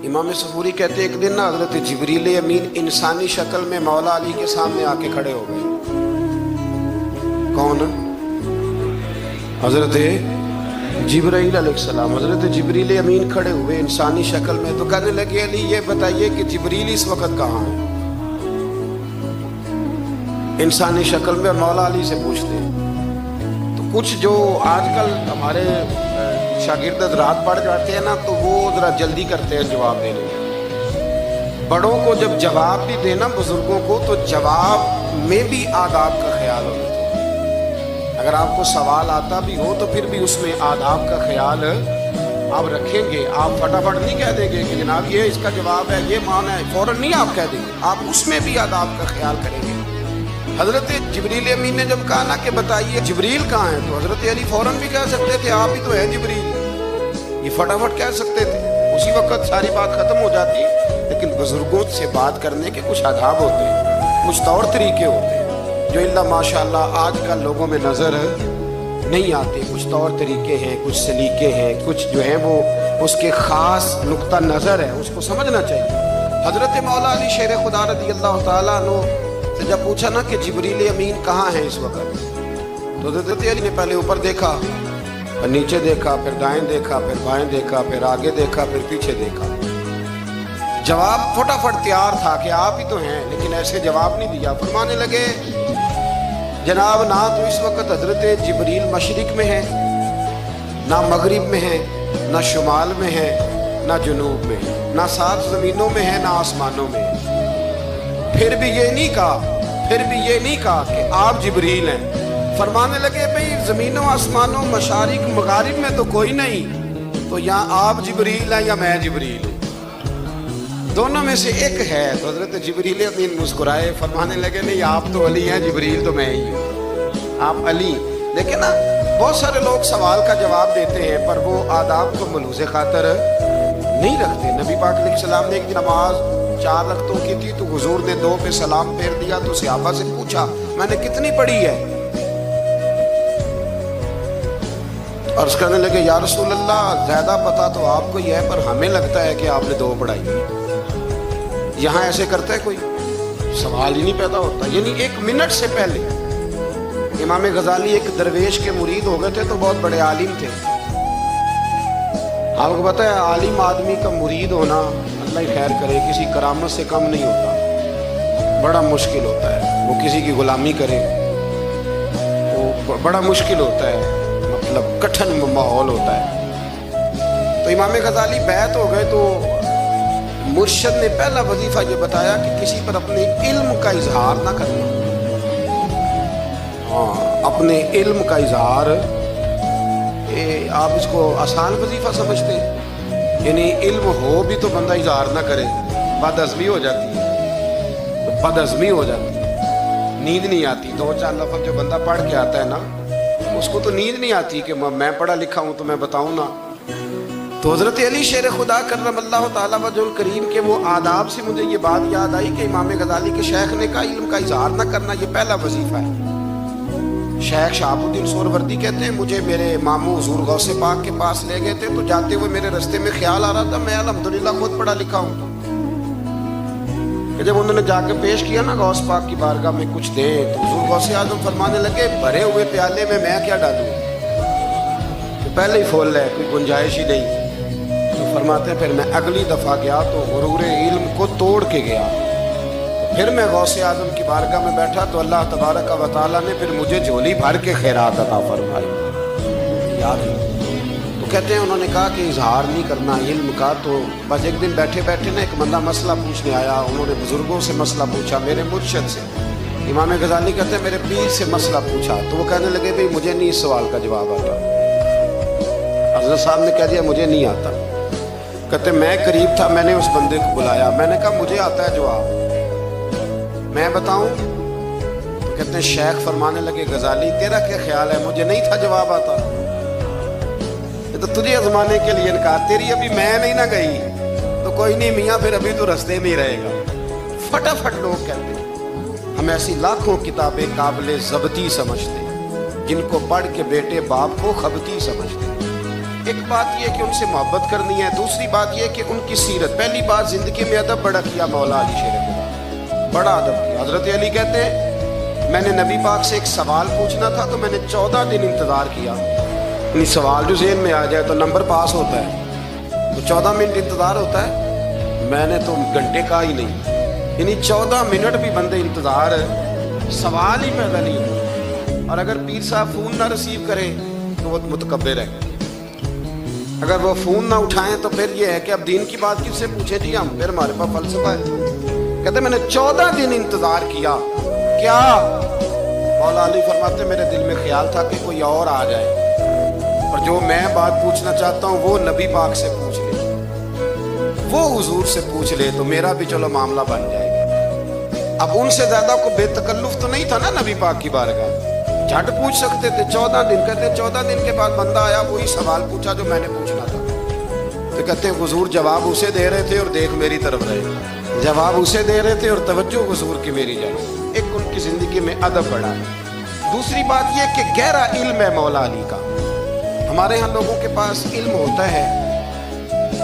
امام سفوری کہتے ہیں ایک دن نا حضرت جبریل امین انسانی شکل میں مولا علی کے سامنے آ کے کھڑے ہو گئے۔ کون؟ حضرت جبرائیل علیہ السلام۔ حضرت جبریل امین کھڑے ہوئے انسانی شکل میں، تو کہنے لگے علی یہ بتائیے کہ جبریل اس وقت کہاں ہے؟ انسانی شکل میں مولا علی سے پوچھتے ہیں۔ تو کچھ جو آج کل ہمارے شاگرد حضرات پڑھ جاتے ہیں نا، تو وہ ذرا جلدی کرتے ہیں جواب دینے میں۔ بڑوں کو جب جواب بھی دینا بزرگوں کو، تو جواب میں بھی آداب کا خیال ہونا چاہیے۔ اگر آپ کو سوال آتا بھی ہو تو پھر بھی اس میں آداب کا خیال آپ رکھیں گے۔ آپ فٹافٹ نہیں کہہ دیں گے کہ جناب یہ اس کا جواب ہے، یہ معنی ہے، فوراً نہیں آپ کہہ دیں گے، آپ اس میں بھی آداب کا خیال کریں گے۔ حضرت جبریل امین نے جب کہا نا کہ بتائیے جبریل کہاں ہے، تو حضرت علی فوراً بھی کہہ سکتے تھے آپ ہی تو ہیں جبریل، یہ فٹافٹ کہہ سکتے تھے، اسی وقت ساری بات ختم ہو جاتی۔ لیکن بزرگوں سے بات کرنے کے کچھ آداب ہوتے ہیں، کچھ طور طریقے ہوتے ہیں جو اللہ ماشاءاللہ آج کل لوگوں میں نظر نہیں آتے۔ کچھ طور طریقے ہیں، کچھ سلیقے ہیں، کچھ جو ہیں وہ اس کے خاص نقطہ نظر ہے، اس کو سمجھنا چاہیے۔ حضرت مولا علی شیر خدا رضی اللہ تعالیٰ عنہ سے جب پوچھا نا کہ جبریل امین کہاں ہے اس وقت، تو حضرت علی نے پہلے اوپر دیکھا، پھر نیچے دیکھا، پھر دائیں دیکھا، پھر بائیں دیکھا، پھر آگے دیکھا، پھر پیچھے دیکھا۔ جواب فٹافٹ تیار تھا کہ آپ ہی تو ہیں، لیکن ایسے جواب نہیں دیا۔ فرمانے لگے جناب نہ تو اس وقت حضرت جبریل مشرق میں ہے، نہ مغرب میں ہے، نہ شمال میں ہے، نہ جنوب میں ہے، نہ 7 زمینوں میں ہے، نہ آسمانوں میں ہے۔ پھر بھی یہ نہیں کہا کہ آپ جبریل ہیں۔ فرمانے لگے بھئی زمینوں آسمانوں مشارق مغارب میں تو کوئی نہیں، تو یا آپ جبریل ہیں یا میں جبریل ہوں، دونوں میں سے ایک ہے۔ تو حضرت جبریل امین مسکرائے، فرمانے لگے نہیں آپ تو علی ہیں، جبریل تو میں ہی ہوں، آپ علی۔ لیکن نا بہت سارے لوگ سوال کا جواب دیتے ہیں پر وہ آداب کو ملحوظ خاطر نہیں رکھتے۔ نبی پاک علیہ السلام نے ایک نماز 4 رکعتوں کی تھی، تو حضور نے 2 پہ سلام پھیر دیا، تو صحابہ سے پوچھا میں نے کتنی پڑھی ہے؟ عرض کرنے لگے یا رسول اللہ زیادہ پتا تو آپ کو ہی ہے، پر ہمیں لگتا ہے کہ آپ نے 2 پڑھائی۔ یہاں ایسے کرتا ہے کوئی؟ سوال ہی نہیں پیدا ہوتا۔ یعنی 1 منٹ سے پہلے امام غزالی ایک درویش کے مرید ہو گئے تھے، تو بہت بڑے عالم تھے۔ آپ کو پتہ ہے عالم آدمی کا مرید ہونا اللہ ہی خیر کرے کسی کرامت سے کم نہیں ہوتا، بڑا مشکل ہوتا ہے۔ وہ کسی کی غلامی کرے وہ بڑا مشکل ہوتا ہے، مطلب کٹھن ماحول ہوتا ہے۔ تو امام غزالی بیعت ہو گئے، تو مرشد نے پہلا وظیفہ یہ بتایا کہ کسی پر اپنے علم کا اظہار نہ کرنا۔ اپنے علم کا اظہار، آپ اس کو آسان وظیفہ سمجھتے ہیں؟ یعنی علم ہو بھی تو بندہ اظہار نہ کرے، بد ہضمی ہو جاتی ہے، بد ہضمی ہو جاتی ہے، نیند نہیں آتی۔ 2-4 لفظ جو بندہ پڑھ کے آتا ہے نا، اس کو تو نیند نہیں آتی کہ میں پڑھا لکھا ہوں تو میں بتاؤں نا۔ تو حضرت علی شیر خدا کرم اللہ تعالیٰ وجہ الکریم کے وہ آداب سے مجھے یہ بات یاد آئی کہ امام غزالی کے شیخ نے کہا علم کا اظہار نہ کرنا یہ پہلا وظیفہ ہے۔ شیخ شہاب الدین سہروردی کہتے ہیں مجھے میرے ماموں حضور غوث پاک کے پاس لے گئے تھے، تو جاتے ہوئے میرے رستے میں خیال آ رہا تھا میں الحمدللہ خود پڑھا لکھا ہوں، کہ جب انہوں نے جا کے پیش کیا نا غوث پاک کی بارگاہ میں کچھ دیں، تو حضور غوث اعظم فرمانے لگے بھرے ہوئے پیالے میں کیا ڈالوں، کہ پہلے ہی فول ہے، کوئی گنجائش ہی نہیں۔ تو فرماتے ہیں پھر میں اگلی دفعہ گیا تو غرور علم کو توڑ کے گیا، پھر میں غوث اعظم کی بارگاہ میں بیٹھا تو اللہ تبارک و تعالیٰ نے پھر مجھے جھولی بھر کے خیرات عطا فرمائی۔ یاد ہے؟ تو کہتے ہیں انہوں نے کہا کہ اظہار نہیں کرنا علم کا۔ تو بس ایک دن بیٹھے بیٹھے نا ایک بندہ مسئلہ پوچھنے آیا، انہوں نے بزرگوں سے مسئلہ پوچھا، میرے مرشد سے، امام غزالی کہتے ہیں میرے پیر سے مسئلہ پوچھا، تو وہ کہنے لگے بھئی مجھے نہیں اس سوال کا جواب آتا۔ حضرت صاحب نے کہہ دیا مجھے نہیں آتا۔ کہتے میں قریب تھا، میں نے اس بندے کو بلایا، میں نے کہا مجھے آتا ہے جواب، میں بتاؤں؟ تو کہتے ہیں شیخ فرمانے لگے غزالی تیرا کیا خیال ہے مجھے نہیں تھا جواب آتا؟ یہ تو تجھے آزمانے کے لیے انکار، تیری ابھی میں نہیں نہ گئی تو کوئی نہیں میاں، پھر ابھی تو رستے میں ہی رہے گا۔ فٹافٹ لوگ کہتے ہیں ہم ایسی لاکھوں کتابیں قابل ضبطی سمجھتے ہیں جن کو پڑھ کے بیٹے باپ کو خبتی سمجھتے ہیں۔ ایک بات یہ کہ ان سے محبت کرنی ہے، دوسری بات یہ کہ ان کی سیرت. پہلی بات زندگی میں ادب بڑا کیا مولا علی شیر خدا، بڑا ادب کیا. حضرت علی کہتے ہیں میں نے نبی پاک سے ایک سوال پوچھنا تھا تو میں نے 14 دن انتظار کیا. یعنی سوال جو ذہن میں آ جائے تو نمبر پاس ہوتا ہے، تو 14 منٹ انتظار ہوتا ہے، میں نے تو گھنٹے کا ہی نہیں. یعنی 14 منٹ بھی بندے انتظار، سوال ہی پیدا نہیں ہوتا. اور اگر پیر صاحب فون نہ ریسیو کرے تو وہ متکبر ہے، اگر وہ فون نہ اٹھائیں تو پھر یہ ہے کہ اب دین کی بات کس سے پوچھیں جی ہم، پھر ہمارے پاس فلسفہ ہے. کہتے میں نے 14 دن انتظار کیا. کیا؟ مولا علی فرماتے میرے دل میں خیال تھا کہ کوئی اور آ جائے اور جو میں بات پوچھنا چاہتا ہوں وہ نبی پاک سے پوچھ لے، وہ حضور سے پوچھ لے تو میرا بھی چلو معاملہ بن جائے گا. اب ان سے زیادہ کو بے تکلف تو نہیں تھا نا نبی پاک کی بارگاہ، جھٹ پوچھ سکتے تھے. 14 دن کہتے 14 دن کے بعد بندہ آیا، وہی سوال پوچھا جو میں نے پوچھنا تھا. تو کہتے ہیں حضور جواب اسے دے رہے تھے اور دیکھ میری طرف رہے، جواب اسے دے رہے تھے اور توجہ حضور کی میری جانب. ایک ان کی زندگی میں ادب بڑھا ہے. دوسری بات یہ کہ گہرا علم ہے مولا علی کا. ہمارے ہاں لوگوں کے پاس علم ہوتا ہے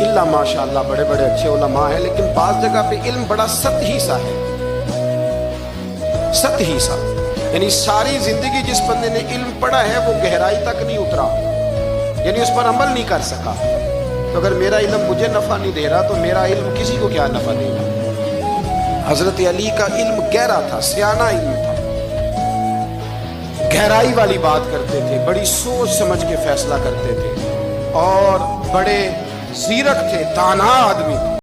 اللہ ماشاء اللہ بڑے بڑے اچھے علماء ہیں، لیکن بعض جگہ پہ علم بڑا سطحی سا ہے، سطحی سا. یعنی ساری زندگی جس بندے نے علم پڑھا ہے وہ گہرائی تک نہیں اترا، یعنی اس پر عمل نہیں کر سکا. تو اگر میرا علم مجھے نفع نہیں دے رہا تو میرا علم کسی کو کیا نفع دے گا. حضرت علی کا علم گہرا تھا، سیانہ علم تھا، گہرائی والی بات کرتے تھے، بڑی سوچ سمجھ کے فیصلہ کرتے تھے اور بڑے زیرک تھے، دانا آدمی.